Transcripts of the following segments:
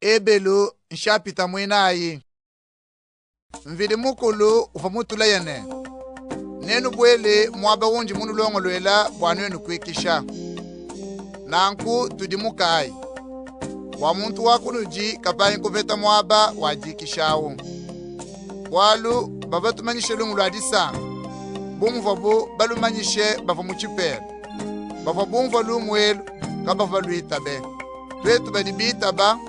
ebelu nshapita mwinayi mvili mukulu ufa mutula yene nenu bwele mwaba wunji munu longolwela bwanu yenu kwikisha nanku tudi mukai wa muntu wakunuji kapayi nkuveta mwaba wajikishawo walu baba tumanyishe lungu lwa disanga bumva bu balumanyishe bava muchipela bava bumva lumwelu kabava luitabe twetu badibitaba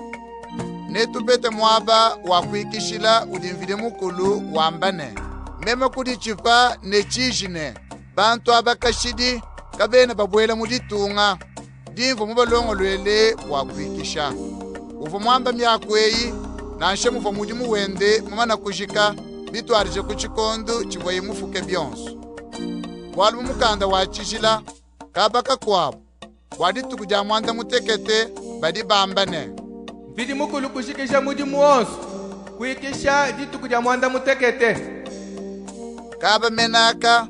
netupete mwaba wakwikishila udimvile mukulu wambane meme kudi chipa nechijine bantu abakashidi kabena babwela muditunga dimvo mubalongo lwele wakwikisha uvo mwamba myakweyi nanshe muva mudi muwende mumana kujika bitwarije kuchikondo chivoye mufuke byonso walu mukanda wachishila kabaka kwabo wadituku ja mwanda mutekete badi bambane mvili mukulu kushikisha mudi muonso kwikisha dituku ja mwanda mutekete kaba menaka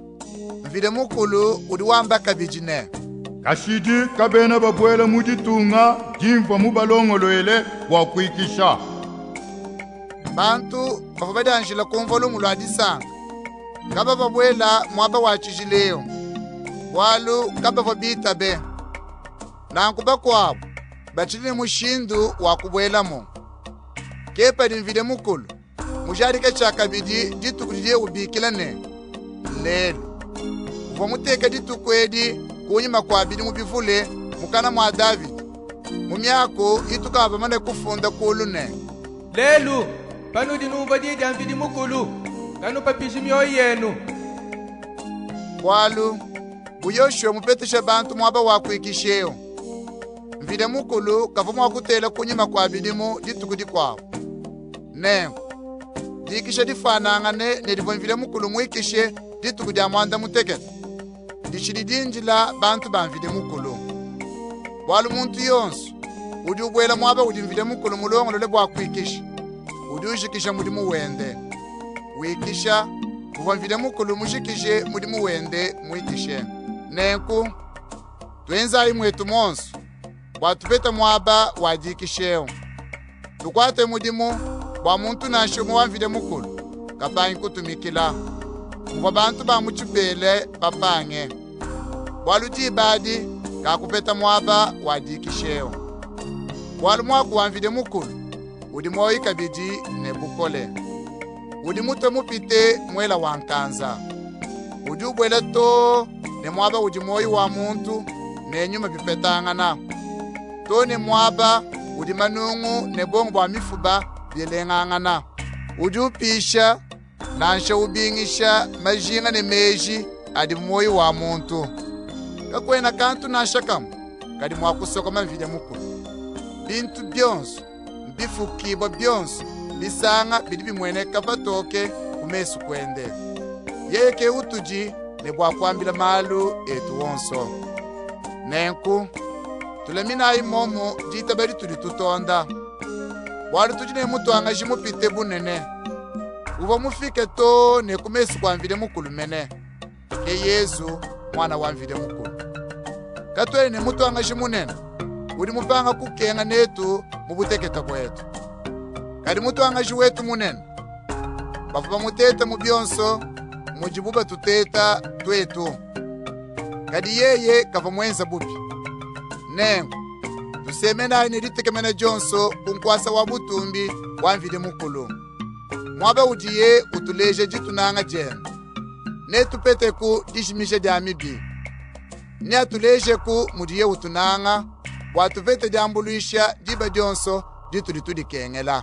mvile mukulu udi wamba kabijine kashidi kabena babwela muditunga jimva mubalongolwele wakwikisha bantu bava badanjila kumva lumu lwa disanga kaba babwela mwaba wachijileyo walu kaba babitabe nanku bakwabo bachili mushindu wakubwelamo kepa dimvile mukulu mujarike chakabidi dituku diye ubikila ne lelo uva muteke dituku edi kunyima kwa bidi mubivule mukana mwa David mumyako itukaba mane kufunda kulu ne lelu panu dinumva didi mvili mukulu kanu papishi myoyo yenu walu buyoshwe mupeteshe bantu mwaba wakwikisheyo mvile mukulu kavumu wakutela kunyima kwa bidimu dituku dikwawo nengo dikishe difanangane nedivo mvile mukulu mwikishe dituku dia mwanda mutekete dishili dinjila bantu bamvile mukulu walu muntu yonso udi ubwela mwaba udi mvile mukulu mulongo lole bwakwikisha udi ushikisha mudi muwende wikisha uva mvile mukulu mushikishe mudi muwende mwikishe nenku twenzayi mwetu monso watupeta mwaba wajikisheyo tukwate mudimu bwa muntu nashomo wamvile mukulu kapanyi kutumikila uva bantu bamuchipele bapange walu jibadi kakupeta mwaba wajikisheyo walu mwaku wamvile mukulu udi moyi kabidi nebukole udi mute mupite mwela wankanza udi ubwele to ne mwaba udi moyi wa muntu nenyuma bipetangana to ne mwaba udi manungu ne bongo bwa mifuba byelengangana udi upisha nansha ubingisha majinga ne meji adi moyi wa muntu kakwena kantu nashakamu kadi mwakusokoma mvile mukulu bintu byonso mbifukibwa byonso bisanga bidi bimweneka patoke kumesu kwende yeke utuji ne bwakwambila malu etu wonso nenku tuleminayi momo jitabari tuli tutonda walu tuji ne mutwanga jimupite bunene uva mufike to ne kumesu kwamvile mukulu mene ke Yesu mwana wamvile mukulu katwele ne mutwanga jimunene udi mupanga kukenga netu mubuteketa kwetu kadi mutwanga jiwetu munene bafu bamuteta mubyonso mujibuba tuteta twetu kadi yeye kava mwenza bubi nengo tusemenayi nelitekemena jonso kunkwasa wa butumbi wamvile mukulu mwaba udiye utuleje jitunanga jena netupeteku dishimishe diamibi ni atulejeku mudiye utunanga watuvete diambuluisha diba jonso ditulitudikengela